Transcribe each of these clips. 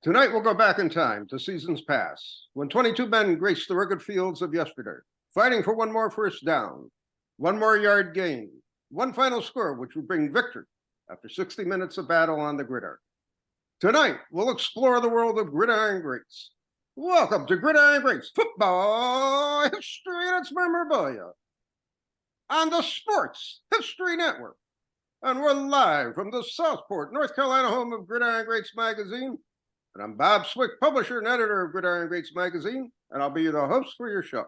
Tonight we'll go back in time to seasons past, when 22 men graced the rugged fields of yesterday, fighting for one more first down, one more yard gain, one final score which would bring victory after 60 minutes of battle on the gridiron. Tonight we'll explore the world of Gridiron Greats. Welcome to Gridiron Greats Football History and its Memorabilia on the Sports History Network. And we're live from the Southport, North Carolina home of Gridiron Greats magazine. And I'm Bob Swick, publisher and editor of Gridiron Greats magazine, and I'll be the host for your show.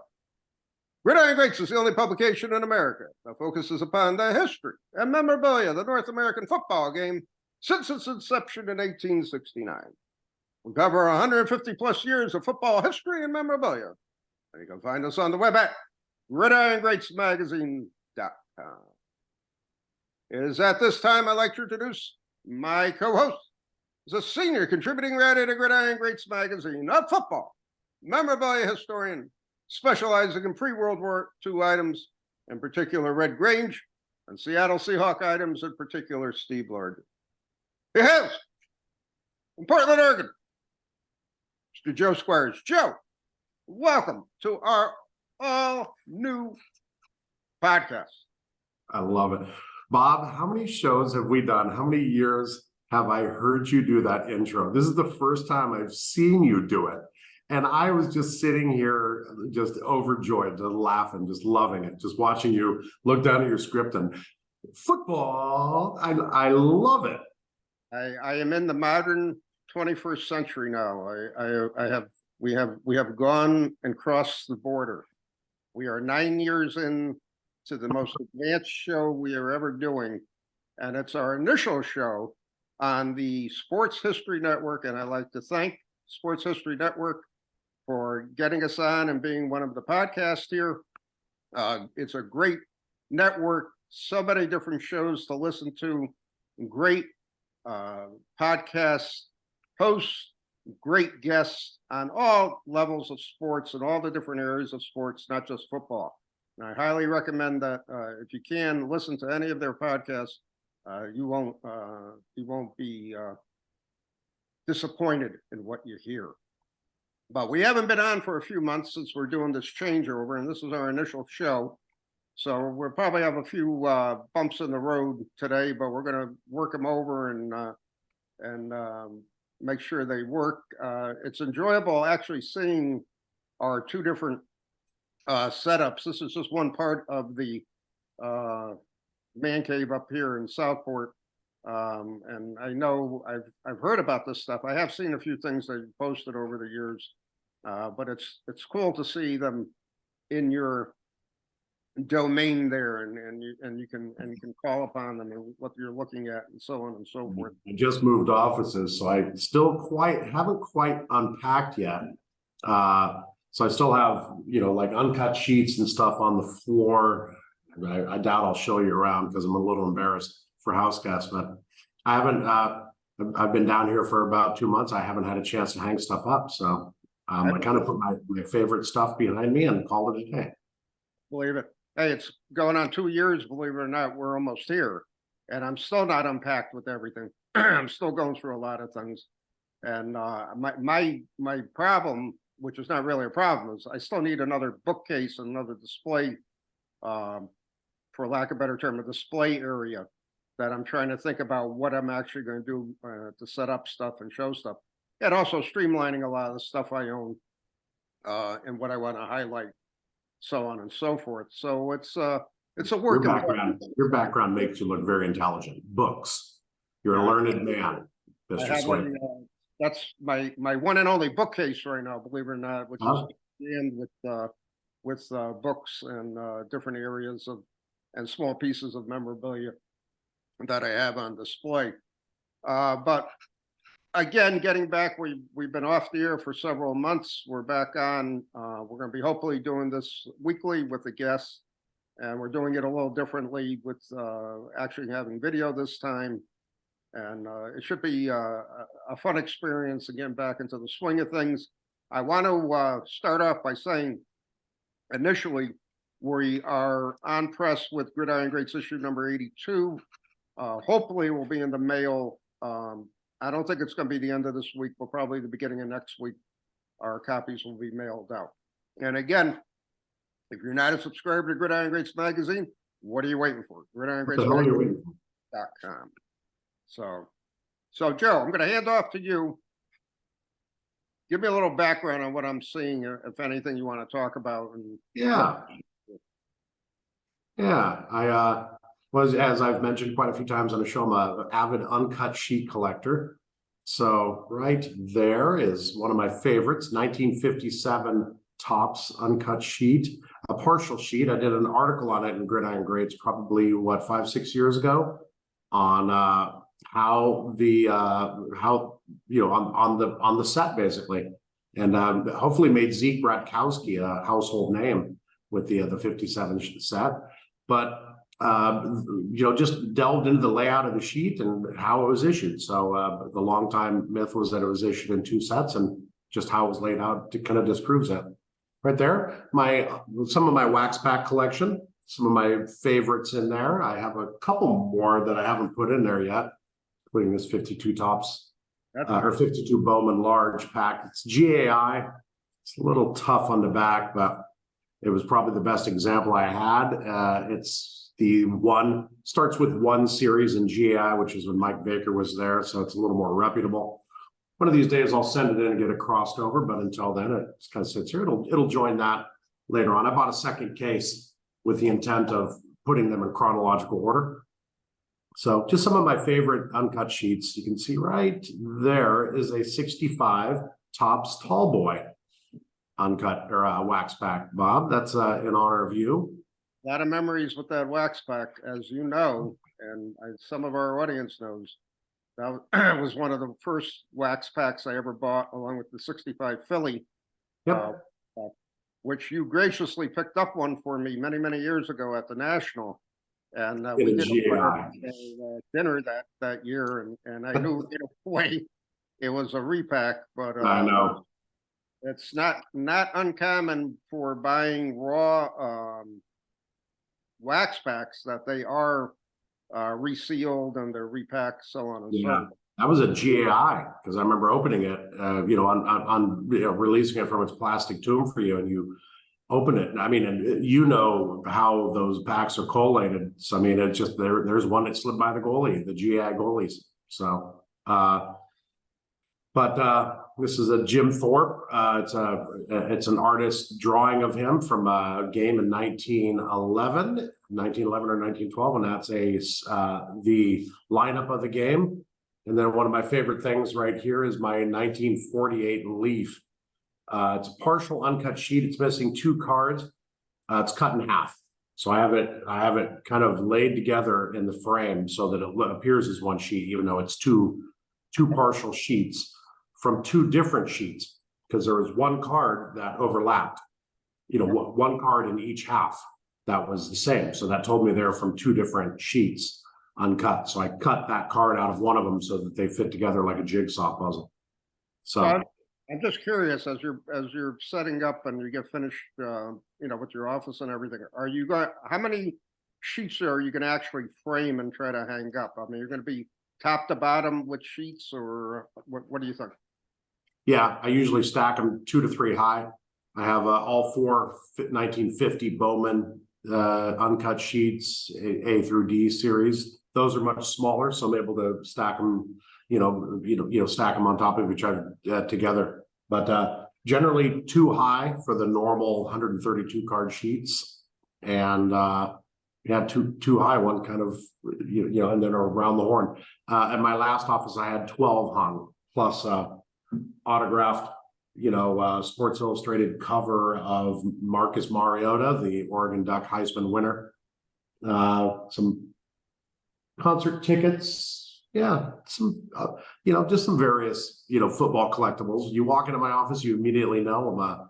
Gridiron Greats is the only publication in America that focuses upon the history and memorabilia of the North American football game since its inception in 1869. We cover 150 plus years of football history and memorabilia. And you can find us on the web at gridirongreatsmagazine.com. It is at this time I'd like to introduce my co-host. He's a senior contributing writer to Gridiron Greats magazine, a football memorabilia historian specializing in pre-World War II items, in particular Red Grange, and Seattle Seahawk items, in particular Steve Lord. He hails from Portland, Oregon, Mr. Joe Squires. Joe, welcome to our all-new podcast. I love it. Bob, how many shows have we done? How many years have I heard you do that intro? This is the first time I've seen you do it. And I was just sitting here, just overjoyed, just laughing, just loving it, just watching you look down at your script and football. I love it. I am in the modern 21st century now. We have gone and crossed the border. We are 9 years in to the most advanced show we are ever doing. And it's our initial show on the Sports History Network, and I'd like to thank Sports History Network for getting us on and being one of the podcasts here. It's a great network, so many different shows to listen to, great podcast hosts, great guests on all levels of sports and all the different areas of sports, not just football. And I highly recommend that if you can listen to any of their podcasts, you won't be disappointed in what you hear. But we haven't been on for a few months since we're doing this changeover, and this is our initial show. So we'll probably have a few bumps in the road today, but we're going to work them over and make sure they work. It's enjoyable actually seeing our two different setups. This is just one part of the man cave up here in Southport, and I know I've heard about this stuff. I have seen a few things they've posted over the years, but it's cool to see them in your domain there, and you can call upon them and what you're looking at and so on and so forth. I just moved offices, so I still haven't quite unpacked yet. So I still have like uncut sheets and stuff on the floor. I doubt I'll show you around because I'm a little embarrassed for house guests, but I haven't. I've been down here for about 2 months. I haven't had a chance to hang stuff up, so I kind of put my favorite stuff behind me and call it a day. Believe it. Hey, it's going on 2 years. Believe it or not, we're almost here, and I'm still not unpacked with everything. I'm still going through a lot of things, and my problem, which is not really a problem, is I still need another bookcase and another display. For lack of a better term, a display area that I'm trying to think about what I'm actually going to do to set up stuff and show stuff, and also streamlining a lot of the stuff I own and what I want to highlight, so on and so forth. So it's a work. Your background makes you look very intelligent. Books. You're a learned man, Mr. Swick. That's my one and only bookcase right now, believe it or not, which is in with books and different areas of and small pieces of memorabilia that I have on display. But again, getting back, we've been off the air for several months. We're back on. We're going to be hopefully doing this weekly with a guest, and we're doing it a little differently with actually having video this time. And it should be a fun experience again, back into the swing of things. I want to start off by saying, initially, we are on press with Gridiron Greats issue number 82. Hopefully, we'll be in the mail I don't think it's going to be the end of this week, but probably the beginning of next week, our copies will be mailed out. And again, if you're not a subscriber to Gridiron Greats magazine, what are you waiting for? GridironGreatsMagazine.com. So Joe, I'm going to hand off to you. Give me a little background on what I'm seeing, if anything you want to talk about. And Yeah. I was, as I've mentioned quite a few times on the show, I'm an avid uncut sheet collector. So right there is one of my favorites, 1957 Topps uncut sheet, a partial sheet. I did an article on it in Gridiron Greats probably, what, 5-6 years ago, on how the on the set basically, and hopefully made Zeke Bratkowski a household name with the 57 set. But just delved into the layout of the sheet and how it was issued. So the longtime myth was that it was issued in 2 sets, and just how it was laid out kind of disproves that. Right there, some of my wax pack collection, some of my favorites in there. I have a couple more that I haven't put in there yet, including this 52 Topps or 52 Bowman large pack. It's GAI. It's a little tough on the back, but it was probably the best example I had. It's the starts with 1 series in GAI, which is when Mike Baker was there, so it's a little more reputable. One of these days I'll send it in and get it crossed over, but until then it just kind of sits here. It'll join that later on. I bought a second case with the intent of putting them in chronological order. So just some of my favorite uncut sheets. You can see right there is a 65 Topps Tall Boy uncut or wax pack. Bob, that's in honor of you. A lot of memories with that wax pack, as you know, and some of our audience knows. That was one of the first wax packs I ever bought, along with the 65 Philly, which you graciously picked up one for me many, many years ago at the National. And we did a dinner that year, and I knew in a way it was a repack, but I know it's not uncommon for buying raw wax packs that they are resealed and they're repacked, so on and so on. That was a GAI, because I remember opening it, on releasing it from its plastic tomb for you, and you open it. I mean, and you know how those packs are collated. So I mean, it's just there's one that slid by the goalie, the GAI goalies. So, this is a Jim Thorpe. It's an artist drawing of him from a game in 1911 or 1912, and that's the lineup of the game. And then one of my favorite things right here is my 1948 Leaf. It's a partial uncut sheet. It's missing 2 cards. It's cut in half. So I have it kind of laid together in the frame so that it appears as one sheet, even though it's two partial sheets from 2 different sheets, because there was 1 card that overlapped, 1 card in each half that was the same. So that told me they're from 2 different sheets uncut. So I cut that card out of one of them so that they fit together like a jigsaw puzzle. So I'm just curious, as you're setting up and you get finished, with your office and everything, how many sheets are you going to actually frame and try to hang up? I mean, you're going to be top to bottom with sheets, or what do you think? Yeah, I usually stack them 2 to 3 high. I have all 4 1950 Bowman uncut sheets, A through D series. Those are much smaller, so I'm able to stack them, stack them on top of each other together. But generally 2 high for the normal 132 card sheets, and 2 high, one kind of and then around the horn. At my last office, I had 12 hung plus autographed, Sports Illustrated cover of Marcus Mariota, the Oregon Duck Heisman winner. Some concert tickets, some just some various football collectibles. You walk into my office, you immediately know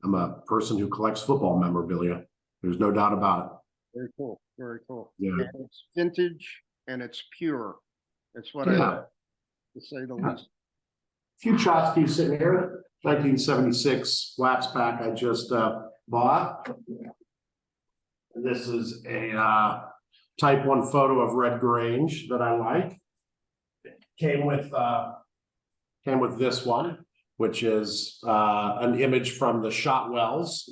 I'm a person who collects football memorabilia. There's no doubt about it. Very cool, very cool. Yeah, and it's vintage and it's pure. It's what I to say the least. A few tchotchkes sitting here. 1976 wax pack I just bought. This is a Type 1 photo of Red Grange that I like. came with this one, which is an image from the Shotwells,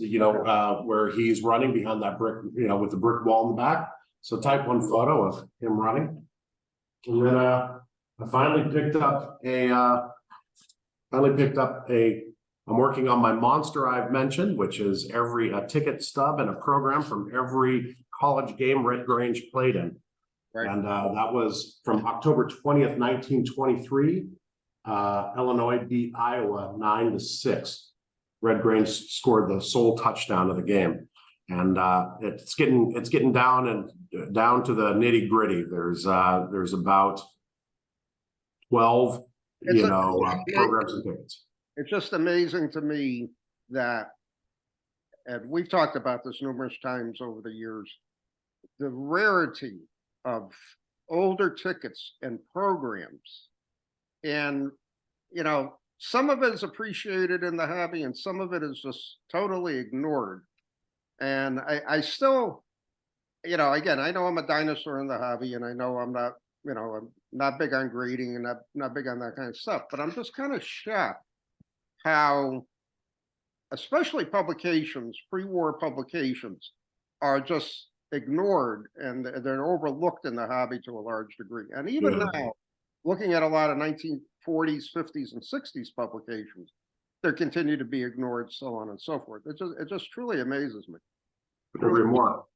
where he's running behind that brick, with the brick wall in the back. So type 1 photo of him running. And then I finally picked up I'm working on my monster I've mentioned, which is a ticket stub and a program from every college game Red Grange played in. Right. And that was from October 20th, 1923. Illinois beat Iowa 9-6. Red Grange scored the sole touchdown of the game. And it's getting down to the nitty gritty. There's about 12, programs and tickets. It's just amazing to me that, and we've talked about this numerous times over the years, the rarity of older tickets and programs. And, some of it is appreciated in the hobby and some of it is just totally ignored. And I still, again, I know I'm a dinosaur in the hobby and I know I'm not, I'm not big on grading and not big on that kind of stuff, but I'm just kind of shocked how, especially publications, pre-war publications, are just ignored and they're overlooked in the hobby to a large degree. And even now, looking at a lot of 1940s, 50s, and 60s publications, they continue to be ignored, so on and so forth. It just truly amazes me. Really more.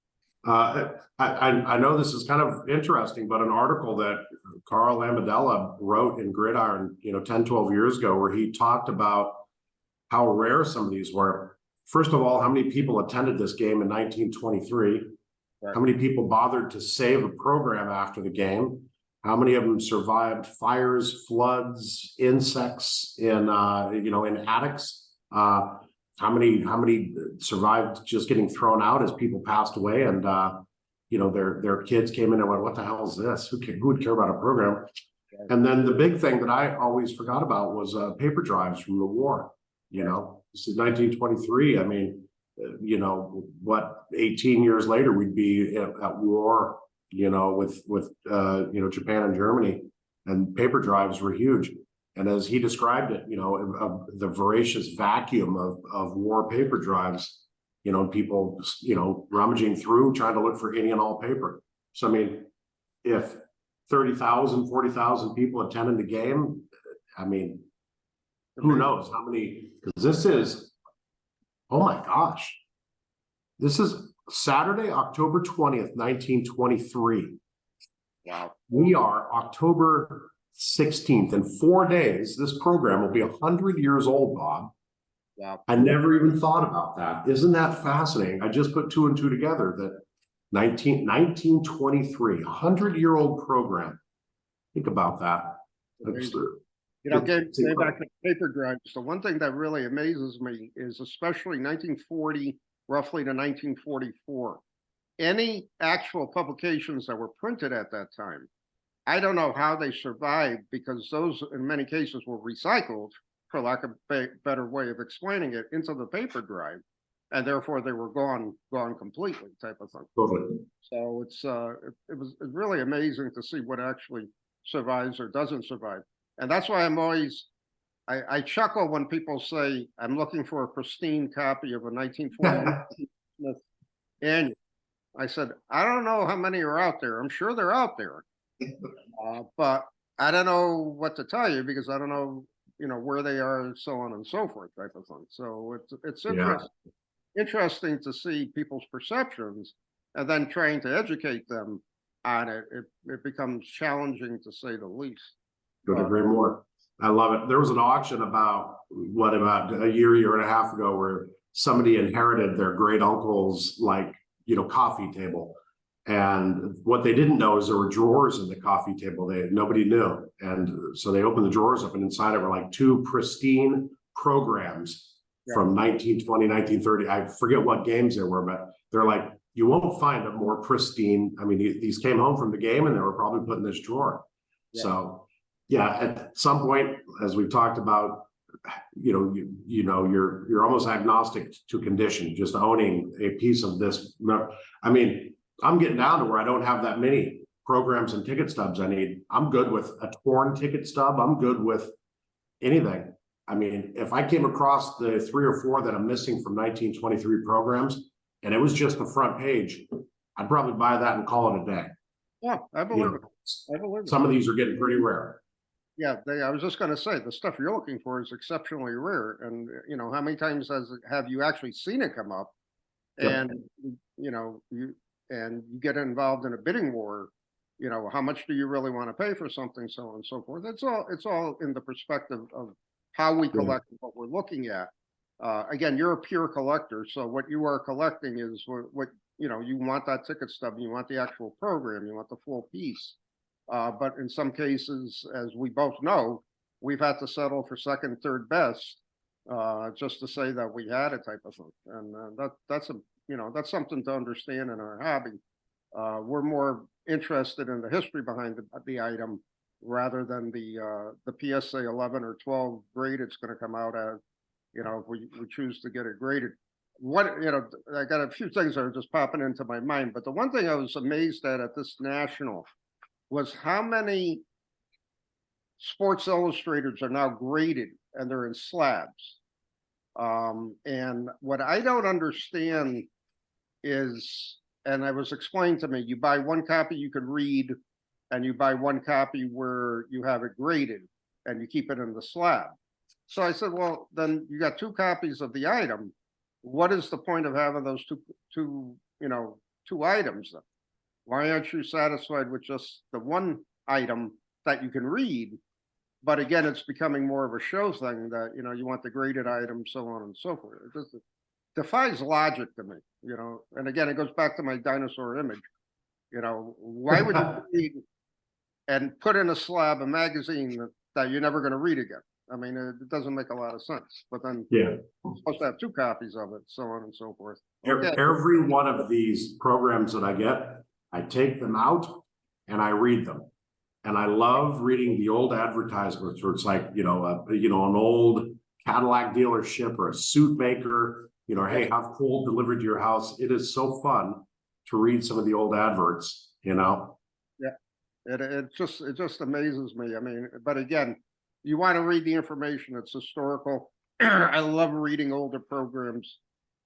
I know this is kind of interesting, but an article that Carl Lamodella wrote in Gridiron, 10, 12 years ago, where he talked about how rare some of these were. First of all, how many people attended this game in 1923? Right. How many people bothered to save a program after the game? How many of them survived fires, floods, insects in attics? How many survived just getting thrown out as people passed away and their kids came in and went, what the hell is this? Who would care about a program? And then the big thing that I always forgot about was paper drives from the war. This is 1923. I mean, 18 years later we'd be at war, with Japan and Germany, and paper drives were huge. And as he described it, the voracious vacuum of war paper drives, people, rummaging through, trying to look for any and all paper. So, I mean, if 30,000, 40,000 people attended the game, I mean, who knows how many, because this is, oh my gosh, this is Saturday, October 20th, 1923. Wow. We are October 16th. In 4 days, this program will be 100 years old, Bob. Wow. I never even thought about that. Isn't that fascinating? I just put 2 and 2 together that 1923, 100-year-old program. Think about that. Getting back to paper drives, the one thing that really amazes me is especially 1940, roughly to 1944, any actual publications that were printed at that time, I don't know how they survived, because those in many cases were recycled, for lack of a better way of explaining it, into the paper drive, and therefore they were gone completely, type of thing. Totally. So it's really amazing to see what actually survives or doesn't survive. And that's why I'm always, I chuckle when people say, I'm looking for a pristine copy of a 1940 Smith Annual. I said, I don't know how many are out there. I'm sure they're out there. But I don't know what to tell you, because I don't know, where they are, and so on and so forth, type of thing. So it's interesting to see people's perceptions, and then trying to educate them on it. It becomes challenging, to say the least. Couldn't agree more. I love it. There was an auction about a year and a half ago, where somebody inherited their great uncle's coffee table. And what they didn't know is there were drawers in the coffee table. Nobody knew. And so they opened the drawers up, and inside it were 2 pristine programs from 1920, 1930. I forget what games there were, but they're like, you won't find a more pristine. I mean, these came home from the game and they were probably put in this drawer. Yeah. So at some point, as we've talked about, you're almost agnostic to condition, just owning a piece of this. I mean, I'm getting down to where I don't have that many programs and ticket stubs I need. I'm good with a torn ticket stub. I'm good with anything. I mean, if I came across the 3 or 4 that I'm missing from 1923 programs, and it was just the front page, I'd probably buy that and call it a day. Yeah, I believe it. I believe it. Some of these are getting pretty rare. Yeah, I was just going to say the stuff you're looking for is exceptionally rare, and how many times have you actually seen it come up, Yep. and you get involved in a bidding war. How much do you really want to pay for something, so on and so forth. It's all in the perspective of how we collect what we're looking at. Again, you're a pure collector, so what you are collecting is what you want, that ticket stub, you want the actual program, you want the full piece. But in some cases, as we both know, we've had to settle for second, third best, just to say that we had a type of thing. And that's something to understand in our hobby. We're more interested in the history behind the item rather than the PSA 11 or 12 grade it's going to come out as, if we choose to get it graded. I got a few things that are just popping into my mind, but the one thing I was amazed at this national was how many Sports Illustrators are now graded and they're in slabs. And what I don't understand is, and it was explained to me, you buy one copy you could read, and you buy one copy where you have it graded and you keep it in the slab. So I said, well, then you got 2 copies of the item. What is the point of having those two items then? Why aren't you satisfied with just the one item that you can read? But again, it's becoming more of a show thing that, you want the graded item, so on and so forth. It just defies logic to me, and again, it goes back to my dinosaur image. Why would you read and put in a slab a magazine that you're never going to read again? I mean, it doesn't make a lot of sense. But then you're supposed to have 2 copies of it, so on and so forth. Every one of these programs that I get, I take them out and I read them. And I love reading the old advertisements where it's like, an old Cadillac dealership or a suit maker, hey, have coal delivered to your house. It is so fun to read some of the old adverts, Yeah, it just amazes me. I mean, but again, you want to read the information. It's historical. I love reading older programs.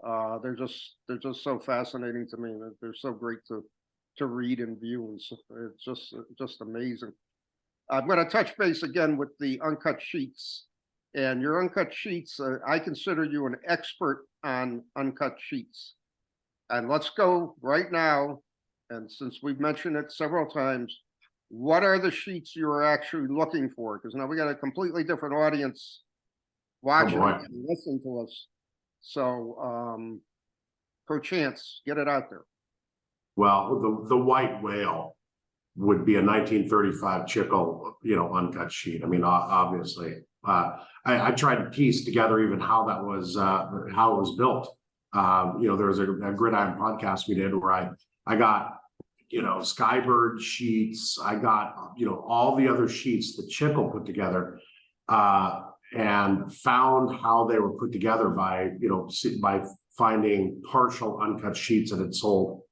They're just so fascinating to me. They're so great to read and view, and so it's just amazing. I'm going to touch base again with the uncut sheets, and your uncut sheets. I consider you an expert on uncut sheets, and let's go right now. And since we've mentioned it several times, what are the sheets you are actually looking for? Because now we got a completely different audience watching and listening to us. So, perchance, get it out there. Well, the white whale would be a 1935 Chickle, uncut sheet. I mean, obviously, I tried to piece together even how that was, how it was built. There was a Gridiron podcast we did where I got, Skybird sheets. I got, all the other sheets that Chickle put together, and found how they were put together by finding partial uncut sheets that had sold.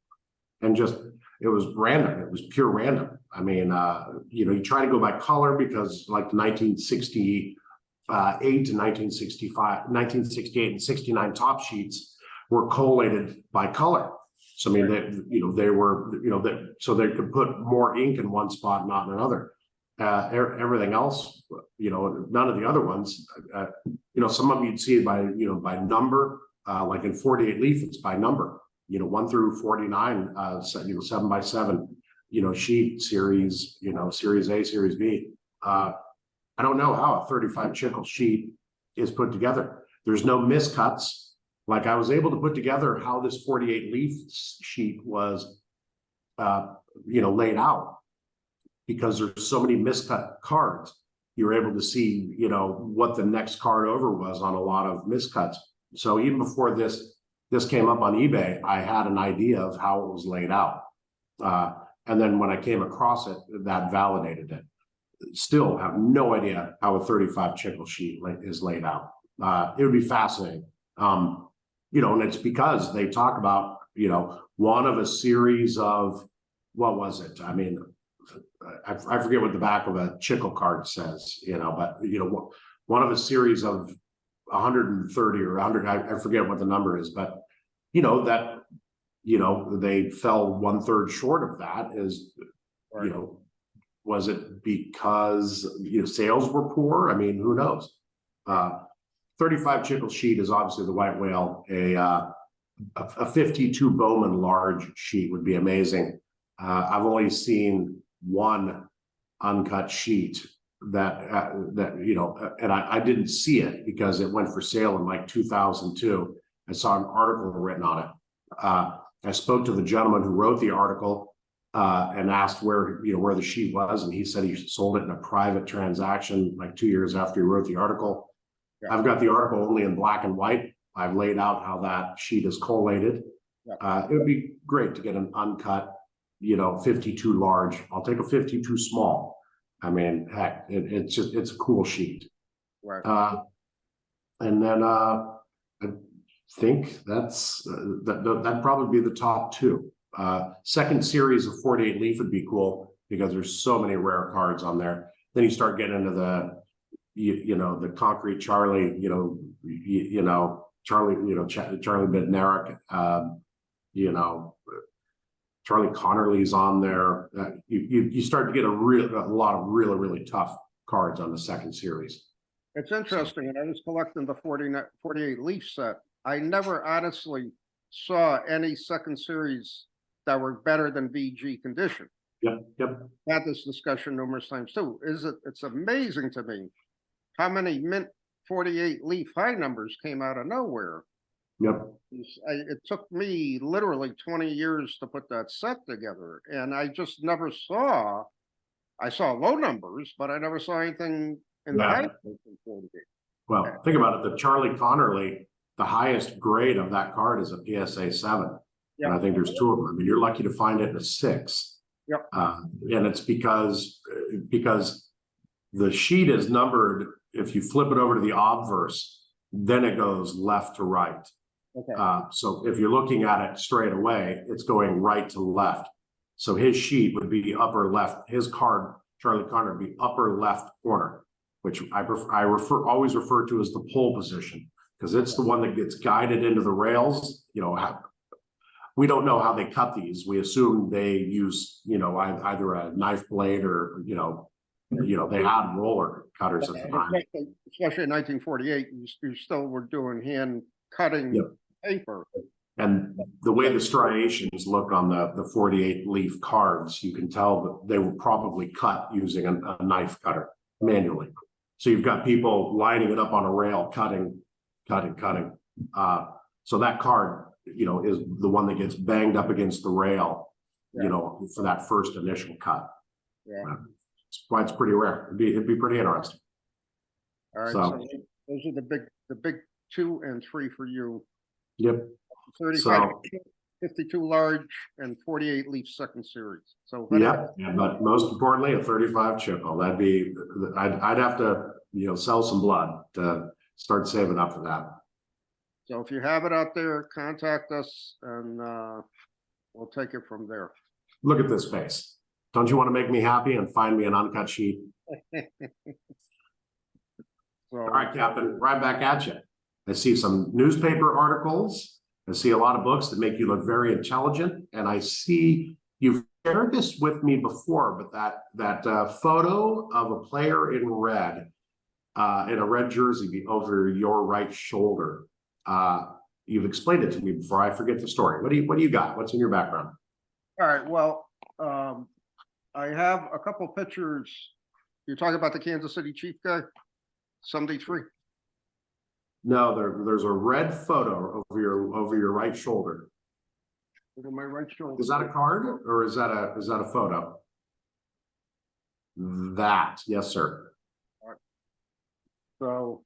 And it was random. It was pure random. I mean, you try to go by color because like 1968 to 1968 and 69 top sheets were collated by color. So, I mean, they were, so they could put more ink in one spot, not in another. Everything else, none of the other ones, some of you'd see it by number, like in 48 leaf, it's by number. 1 through 49, 7 by 7, sheet series, series A, series B. I don't know how a 35 Chickle sheet is put together. There's no miscuts. Like I was able to put together how this 48 leaf sheet was, laid out because there's so many miscut cards. You're able to see, what the next card over was on a lot of miscuts. So even before this came up on eBay, I had an idea of how it was laid out. And then when I came across it, that validated it. Still have no idea how a 35 Chickle sheet is laid out. It would be fascinating. And it's because they talk about, one of a series of, what was it? I mean, I forget what the back of a Chickle card says, but one of a series of 130 or 100, I forget what the number is, but that they fell 1/3 short of that is, Right. was it because sales were poor? I mean, who knows? 35 Chickle sheet is obviously the white whale. A 52 Bowman large sheet would be amazing. I've only seen one uncut sheet that and I didn't see it because it went for sale in like 2002. I saw an article written on it. I spoke to the gentleman who wrote the article and asked where the sheet was, and he said he sold it in a private transaction like 2 years after he wrote the article. Yeah. I've got the article only in black and white. I've laid out how that sheet is collated. Yeah. It would be great to get an uncut, 52 large. I'll take a 52 small. I mean, heck, it's a cool sheet. Right. And then I think that'd probably be the top two. Second series of 48 leaf would be cool because there's so many rare cards on there. Then you start getting into the concrete Charlie, Charlie Bednarik, Charlie Connerly's on there. You start to get a lot of really tough cards on the second series. It's interesting, and I was collecting the 48 leaf set. I never honestly saw any second series that were better than VG condition. Yep. Had this discussion numerous times too. It's amazing to me how many mint 48 leaf high numbers came out of nowhere. Yep. It took me literally 20 years to put that set together, and I just never saw. I saw low numbers, but I never saw anything in the high. Well, think about it. The Charlie Connerly, the highest grade of that card is a PSA 7. Yep. And I think there's 2 of them. I mean, you're lucky to find it in a 6. Yep. And it's because the sheet is numbered. If you flip it over to the obverse, then it goes left to right. Okay. So if you're looking at it straight away, it's going right to left. So his sheet would be upper left. His card, Charlie Conner, would be upper left corner, which I always refer to as the pole position, because it's the one that gets guided into the rails. We don't know how they cut these. We assume they use, either a knife blade or, they had roller cutters at the time. Especially in 1948, you still were doing hand cutting paper. And the way the striations look on the 48 leaf cards, you can tell that they were probably cut using a knife cutter manually. So you've got people lining it up on a rail, cutting. So that card, is the one that gets banged up against the rail, for that first initial cut. Yeah. That's why it's pretty rare. It'd be pretty interesting. All right. So those are the big 2 and 3 for you. Yep. 35, 52 large, and 48 leaf second series. So yeah, but most importantly, a 35 Chickle. That'd be. I'd have to sell some blood to start saving up for that. So if you have it out there, contact us, and we'll take it from there. Look at this face. Don't you want to make me happy and find me an uncut sheet? All right, Captain, right back at you. I see some newspaper articles. I see a lot of books that make you look very intelligent. And I see you've shared this with me before, but that photo of a player in red, in a red jersey over your right shoulder. You've explained it to me before. I forget the story. What do you got? What's in your background? All right. Well, I have a couple pictures. You're talking about the Kansas City Chief guy, 73. No, there's a red photo over your right shoulder. Over my right shoulder. Is that a card or is that a photo? That, yes, sir. All right. So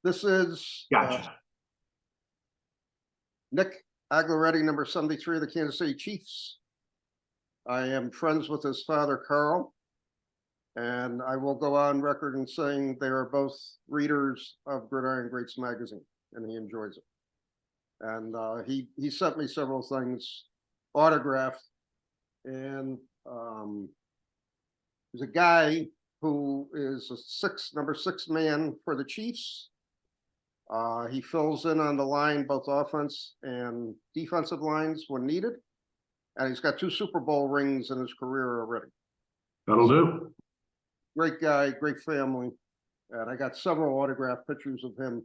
this is gotcha. Nick Aguileretti, number 73 of the Kansas City Chiefs. I am friends with his father, Carl, and I will go on record in saying they are both readers of Gridiron Greats magazine, and he enjoys it. And he sent me several things autographed, and There's a guy who is number six man for the Chiefs. He fills in on the line, both offense and defensive lines when needed. And he's got 2 Super Bowl rings in his career already. That'll do. Great guy, great family. And I got several autographed pictures of him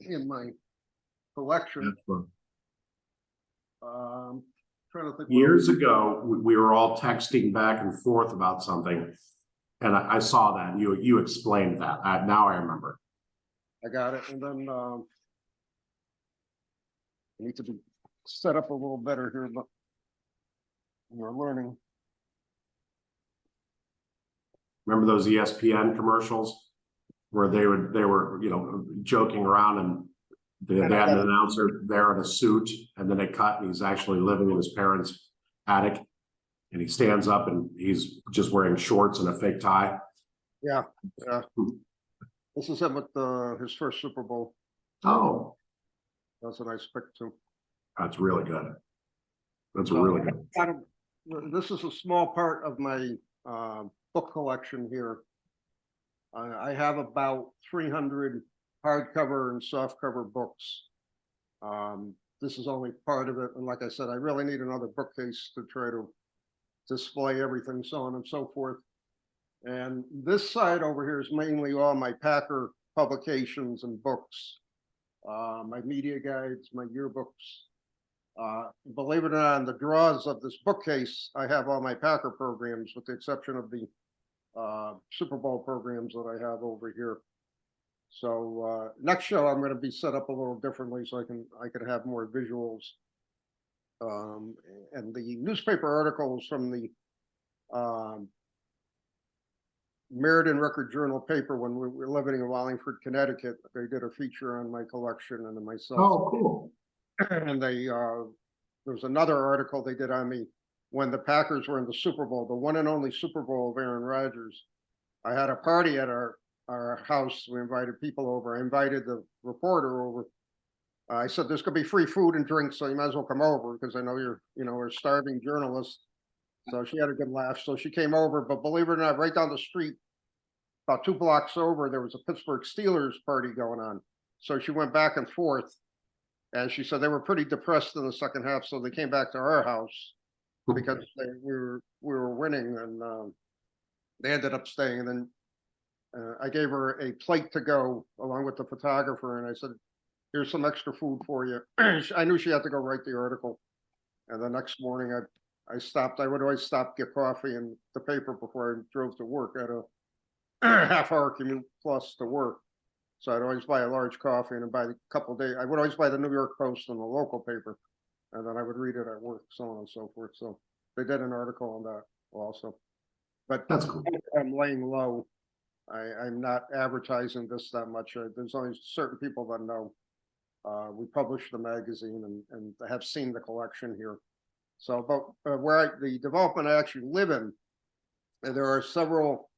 in my collection. That's fun. Trying to think. Years ago, we were all texting back and forth about something, and I saw that you explained that. Now I remember. I got it, and then I need to be set up a little better here, but we're learning. Remember those ESPN commercials where they were joking around, and they had an announcer there in a suit, and then they cut and he's actually living in his parents' attic, and he stands up and he's just wearing shorts and a fake tie. Yeah. This is him with his first Super Bowl. Oh, That's a nice pick too. that's really good. That's really good. This is a small part of my book collection here. I have about 300 hardcover and softcover books. This is only part of it, and like I said, I really need another bookcase to try to display everything, so on and so forth. And this side over here is mainly all my Packer publications and books, my media guides, my yearbooks. Believe it or not, in the drawers of this bookcase, I have all my Packer programs, with the exception of the Super Bowl programs that I have over here. So next show I'm going to be set up a little differently, so I can have more visuals. And the newspaper articles from the Meriden Record Journal paper, when we were living in Wallingford, Connecticut, they did a feature on my collection and myself. Oh, cool. And there was another article they did on me when the Packers were in the Super Bowl, the one and only Super Bowl of Aaron Rodgers. I had a party at our house. We invited people over. I invited the reporter over. I said, there's going to be free food and drinks, so you might as well come over, because I know we're starving journalists. So she had a good laugh. So she came over, but believe it or not, right down the street, about 2 blocks over, there was a Pittsburgh Steelers party going on. So she went back and forth, and she said they were pretty depressed in the second half, so they came back to our house because we were winning, and they ended up staying. And then I gave her a plate to go along with the photographer, and I said, here's some extra food for you. I knew she had to go write the article. And the next morning I stopped. I would always stop, get coffee and the paper before I drove to work. At a half-hour commute plus to work. So I'd always buy a large coffee, and by a couple of days, I would always buy the New York Post and the local paper, and then I would read it at work, so on and so forth. So they did an article on that also. But That's cool. I'm laying low. I'm not advertising this that much. There's only certain people that know. We publish the magazine and have seen the collection here. So, but where the development I actually live in, there are several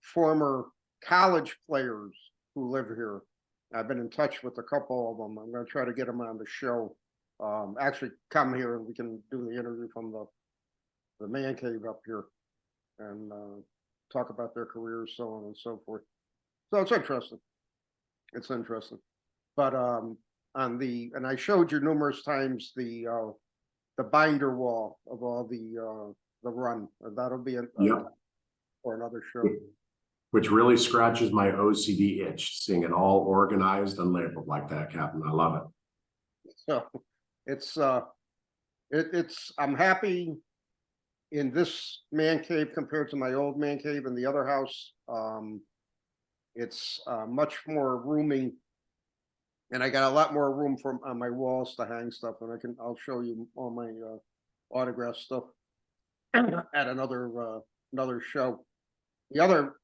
former college players who live here. I've been in touch with a couple of them. I'm going to try to get them on the show. Actually come here and we can do the interview from the man cave up here and talk about their careers, so on and so forth. So it's interesting. It's interesting. But and I showed you numerous times the binder wall of all the run. That'll be for another show. Which really scratches my OCD itch, seeing it all organized and labeled like that, Captain. I love it. So it's I'm happy in this man cave compared to my old man cave in the other house. It's much more roomy, and I got a lot more room on my walls to hang stuff, and I'll show you all my autograph stuff at another show. The other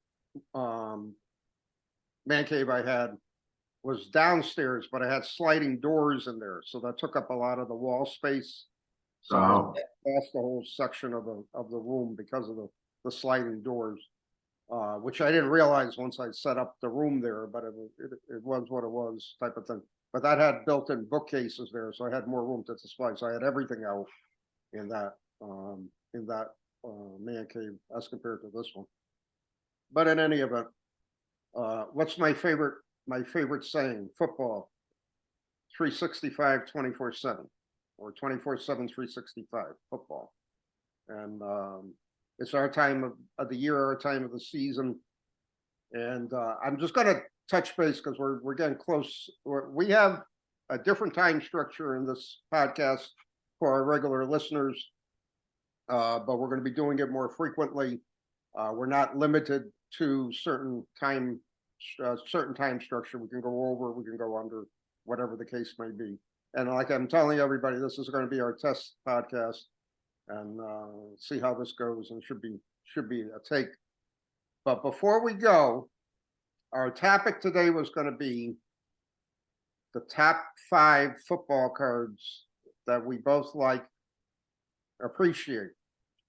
man cave I had was downstairs, but I had sliding doors in there, so that took up a lot of the wall space. So I lost the whole section of the room because of the sliding doors, which I didn't realize once I set up the room there, but it was what it was, type of thing. But that had built-in bookcases there, so I had more room to display. So I had everything out in that. in that man cave as compared to this one. But in any event, what's my favorite saying? Football, 365, 24/7, or 24/7, 365 football. And it's our time of the year, our time of the season. And I'm just going to touch base because we're getting close. We have a different time structure in this podcast for our regular listeners, but we're going to be doing it more frequently. We're not limited to certain time structure. We can go over, we can go under, whatever the case may be. And like I'm telling everybody, this is going to be our test podcast, and see how this goes, and should be a take. But before we go, our topic today was going to be the top 5 football cards that we both like, appreciate.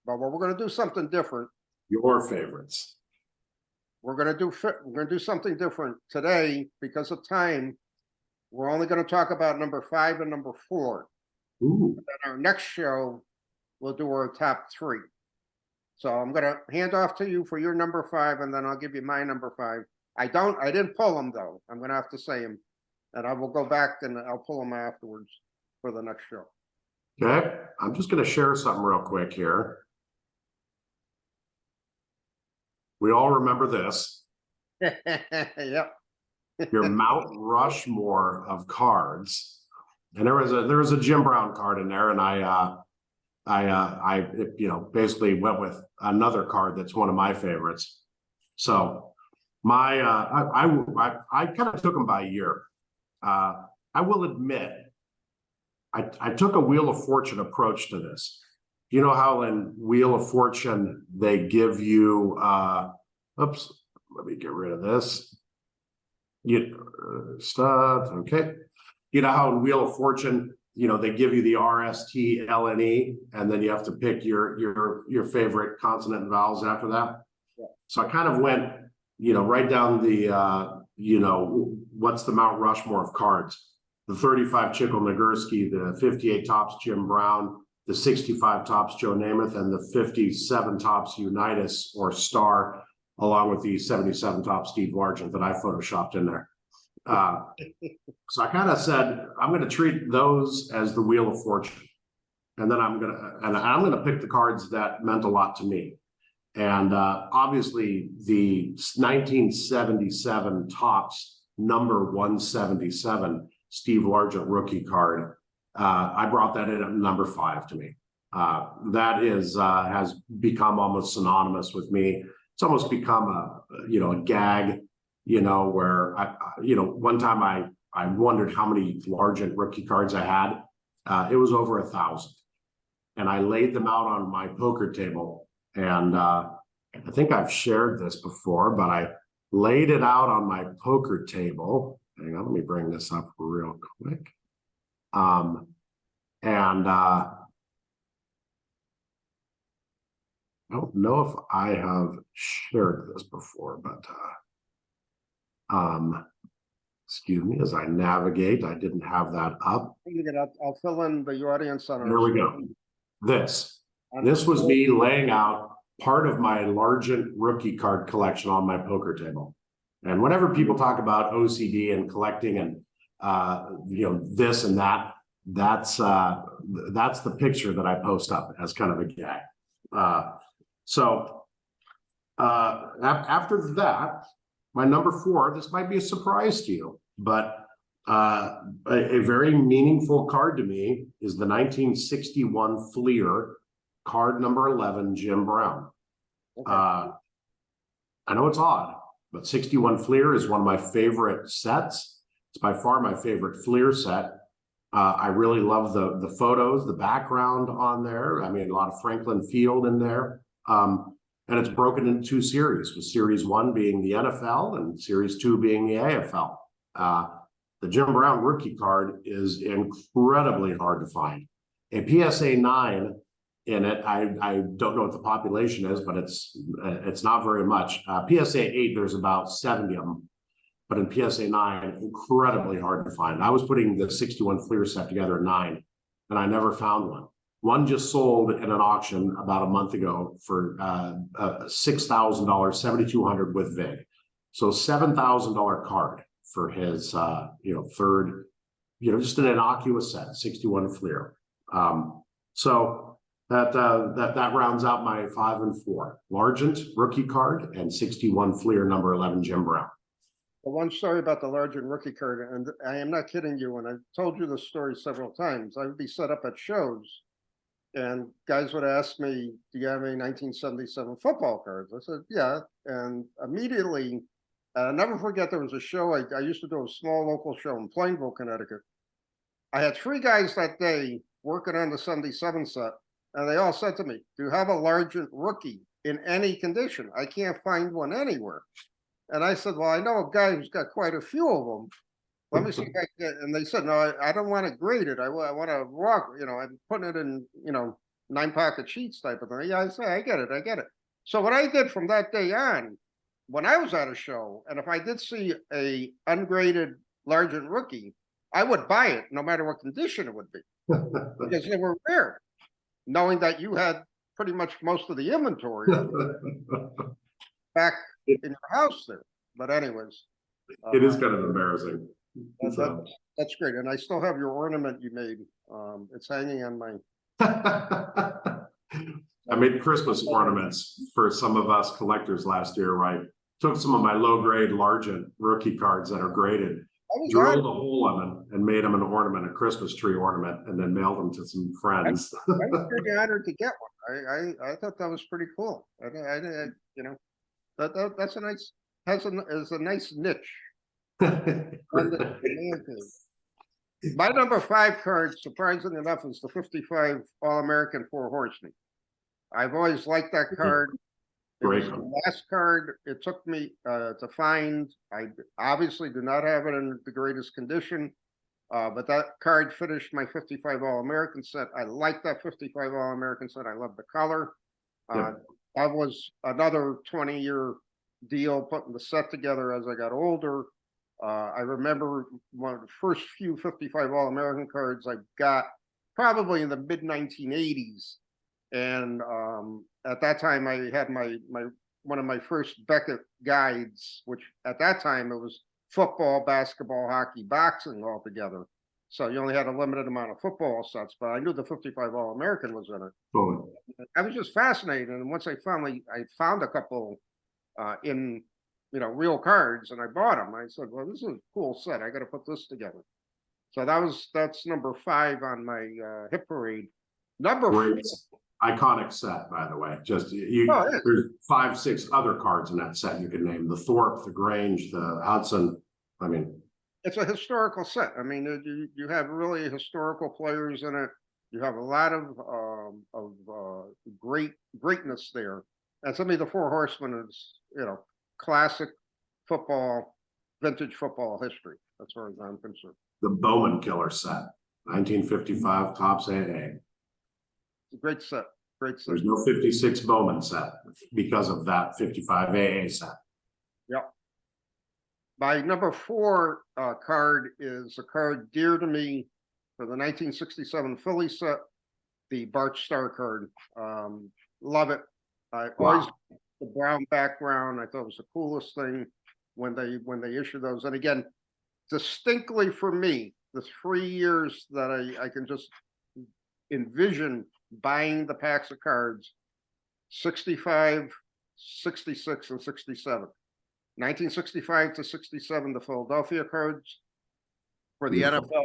But we're going to do something different. Your favorites. We're going to do something different today because of time. We're only going to talk about number 5 and number 4. Ooh. And then our next show, we'll do our top 3. So I'm going to hand off to you for your number 5, and then I'll give you my number 5. I didn't pull them though. I'm going to have to say them, and I will go back and I'll pull them afterwards for the next show. Okay, I'm just going to share something real quick here. We all remember this. Yep. Your Mount Rushmore of cards, and there was a Jim Brown card in there, and I basically went with another card that's one of my favorites. So my I kind of took them by year. I will admit, I took a Wheel of Fortune approach to this. You know how in Wheel of Fortune they give you oops, let me get rid of this. Stuff, okay. You know how in Wheel of Fortune, they give you the RST, LNE, and then you have to pick your favorite consonant and vowels after that. Yeah. So I kind of went, right down the what's the Mount Rushmore of cards? The 35 Chickle Nagurski, the 58 tops Jim Brown, the 65 tops Joe Namath, and the 57 tops Unitas or Star, along with the 77 top Steve Largent that I photoshopped in there. So I kind of said, I'm going to treat those as the Wheel of Fortune. And then I'm going to pick the cards that meant a lot to me. And obviously the 1977 tops number 177 Steve Largent rookie card. I brought that in at number 5 to me. That has become almost synonymous with me. It's almost become a gag, where one time I wondered how many Largent rookie cards I had. It was over 1,000, and I laid them out on my poker table. And I think I've shared this before, but I laid it out on my poker table. Hang on, let me bring this up real quick. I don't know if I have shared this before, but excuse me as I navigate. I didn't have that up. I'll fill in the audience on our. There we go. This was me laying out part of my Largent rookie card collection on my poker table. And whenever people talk about OCD and collecting and this and that, that's the picture that I post up as kind of a gag. So after that, my number 4, this might be a surprise to you, but a very meaningful card to me is the 1961 Fleer, card number 11, Jim Brown. Okay. I know it's odd, but 61 Fleer is one of my favorite sets. It's by far my favorite Fleer set. I really love the photos, the background on there. I mean, a lot of Franklin Field in there. And it's broken into 2 series, with series 1 being the NFL and series 2 being the AFL. The Jim Brown rookie card is incredibly hard to find. A PSA 9 in it, I don't know what the population is, but it's not very much. PSA 8, there's about 70 of them. But in PSA 9, incredibly hard to find. I was putting the 61 Fleer set together at 9, and I never found one. One just sold at an auction about a month ago for $6,000, 7,200 with VIG. So $7,000 card for his third, just an innocuous set, 61 Fleer. So that rounds out my 5 and 4. Largent rookie card and 61 Fleer number 11 Jim Brown. The one story about the Largent rookie card, and I am not kidding you, and I've told you this story several times. I would be set up at shows, and guys would ask me, "Do you have any 1977 football cards?" I said, "Yeah," and immediately, I'll never forget. There was a show I used to do, a small local show in Plainville, Connecticut. I had 3 guys that day working on the 77 set, and they all said to me, "Do you have a Largent rookie in any condition? I can't find one anywhere." And I said, "Well, I know a guy who's got quite a few of them. Let me see if I can get," and they said, "No, I don't want to grade it. I want to rock, I'm putting it in, 9-pocket sheets type of thing." Yeah, I say, I get it. So what I did from that day on, when I was at a show, and if I did see a ungraded Largent rookie, I would buy it no matter what condition it would be, because they were rare, knowing that you had pretty much most of the inventory back in your house there. But anyways, It is kind of embarrassing. that's great, and I still have your ornament you made. It's hanging on my. I made Christmas ornaments for some of us collectors last year, right? Took some of my low-grade Largent rookie cards that are graded, drilled a hole in them, and made them an ornament, a Christmas tree ornament, and then mailed them to some friends. I was pretty honored to get one. I thought that was pretty cool. That's a nice is a nice niche. My number 5 card, surprisingly enough, is the 55 All-American 4 Horseman. I've always liked that card. It was the last card it took me to find. I obviously do not have it in the greatest condition, but that card finished my 55 All-American set. I like that 55 All-American set. I love the color. That was another 20-year deal, putting the set together as I got older. I remember one of the first few 55 All-American cards I got probably in the mid-1980s. And at that time, I had one of my first Beckett guides, which at that time it was football, basketball, hockey, boxing all together. So you only had a limited amount of football sets, but I knew the 55 All-American was in it. I was just fascinated, and once I found a couple in real cards, and I bought them. I said, "Well, this is a cool set. I got to put this together." So that's number 5 on my hit parade. Number 4. Iconic set, by the way. There's 5, 6 other cards in that set you can name: the Thorpe, the Grange, the Hudson. I mean, it's a historical set. I mean, you have really historical players in it. You have a lot of greatness there. And to me, the 4 Horsemen is classic football, vintage football history, as far as I'm concerned. The Bowman Killer set, 1955 Topps AA. It's a great set. There's no 56 Bowman set because of that 55 AA set. Yep. My number 4 card is a card dear to me for the 1967 Philly set, the Bart Starr card. Love it. I always the brown background. I thought it was the coolest thing when they issued those. And again, distinctly for me, the 3 years that I can just envision buying the packs of cards: 65, 66, and 67. 1965 to 67, the Philadelphia cards for the NFL.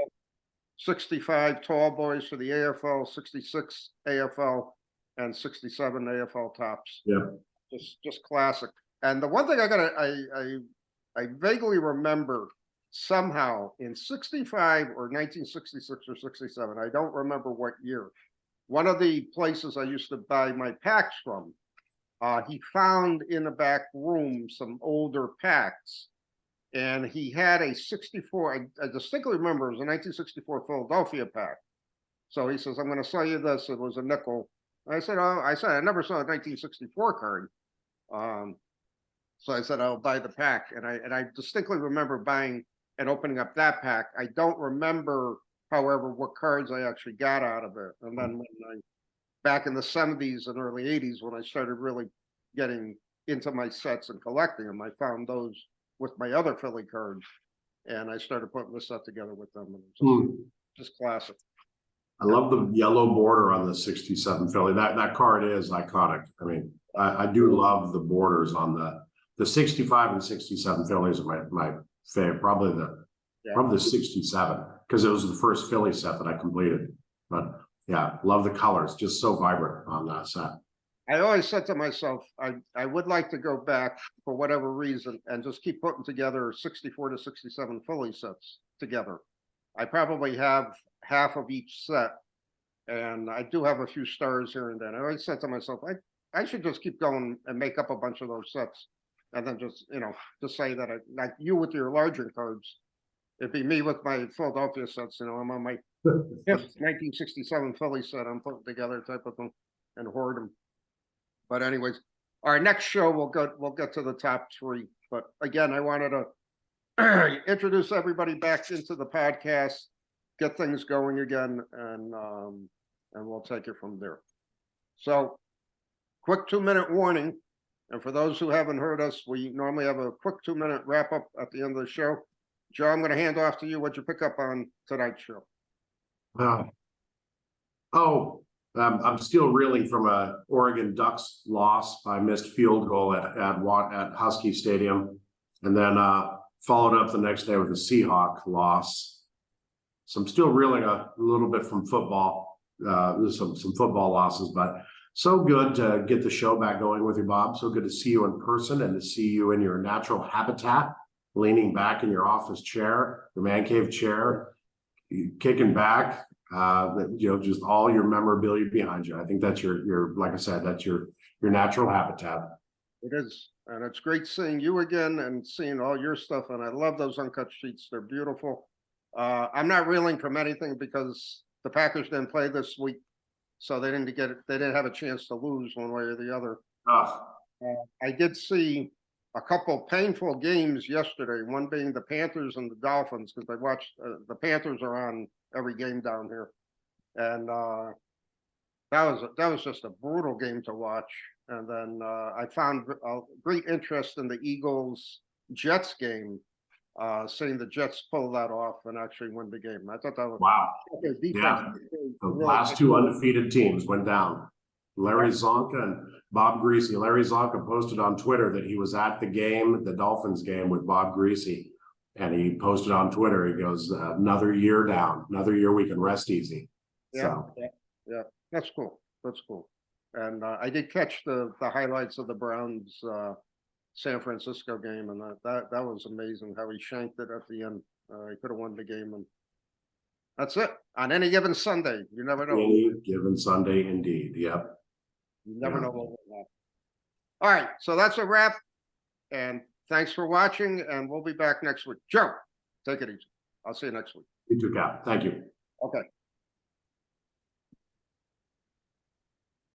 65 tall boys for the AFL. 66 AFL, and 67 AFL tops. Yeah, just classic. And the one thing I vaguely remember somehow in 65 or 1966 or 67, I don't remember what year, one of the places I used to buy my packs from, he found in the back room some older packs, and he had a 64. I distinctly remember it was a 1964 Philadelphia pack. So he says, "I'm going to sell you this." It was a nickel. I said, I never saw a 1964 card. So I said, "I'll buy the pack." And I distinctly remember buying and opening up that pack. I don't remember however, what cards I actually got out of it. And then back in the 70s and early 80s, when I started really getting into my sets and collecting them, I found those with my other Philly cards, and I started putting the set together with them. And just classic. I love the yellow border on the 67 Philly. That card is iconic. I mean, I do love the borders on the 65 and 67 Phillies are my favorite. Probably the 67, because it was the first Philly set that I completed. But yeah, love the colors, just so vibrant on that set. I always said to myself, I would like to go back for whatever reason and just keep putting together 64 to 67 Philly sets together. I probably have half of each set, and I do have a few stars here and then. I always said to myself, I should just keep going and make up a bunch of those sets, and then just, you know, just say that like you with your larger cards, it'd be me with my Philadelphia sets. You know, I'm on my fifth 1967 Philly set I'm putting together type of thing, and hoard them. But anyways, our next show we'll get to the top three. But again, I wanted to introduce everybody back into the podcast, get things going again, and we'll take it from there. So, quick 2-minute warning, and for those who haven't heard us, we normally have a quick 2-minute wrap up at the end of the show. Joe, I'm going to hand off to you. What'd you pick up on tonight's show? I'm still reeling from a Oregon Ducks loss by missed field goal at Husky Stadium, and then followed up the next day with a Seahawk loss. So I'm still reeling a little bit from football, some football losses, but so good to get the show back going with you, Bob. So good to see you in person and to see you in your natural habitat, leaning back in your office chair, your man cave chair, kicking back, just all your memorabilia behind you. I think that's your like I said, that's your natural habitat. It is, and it's great seeing you again and seeing all your stuff. And I love those uncut sheets; they're beautiful. I'm not reeling from anything because the Packers didn't play this week, so they didn't have a chance to lose one way or the other. I did see a couple painful games yesterday. One being the Panthers and the Dolphins, because I watched the Panthers are on every game down here, and that was just a brutal game to watch. And then I found great interest in the Eagles-Jets game, seeing the Jets pull that off and actually win the game. I thought that was wow. Yeah, the last two undefeated teams went down. Larry Zonka and Bob Greasy. Larry Zonka posted on Twitter that he was at the game, the Dolphins game with Bob Greasy. And he posted on Twitter, he goes, another year down, another year we can rest easy. Yeah, that's cool. That's cool. And I did catch the highlights of the Browns San Francisco game, and that was amazing how he shanked it at the end. He could have won the game, and that's it. On any given Sunday, you never know. Any given Sunday, indeed. Yep. You never know what will happen. All right, so that's a wrap. And thanks for watching, and we'll be back next week. Joe, take it easy. I'll see you next week. You too, Cap. Thank you. Okay.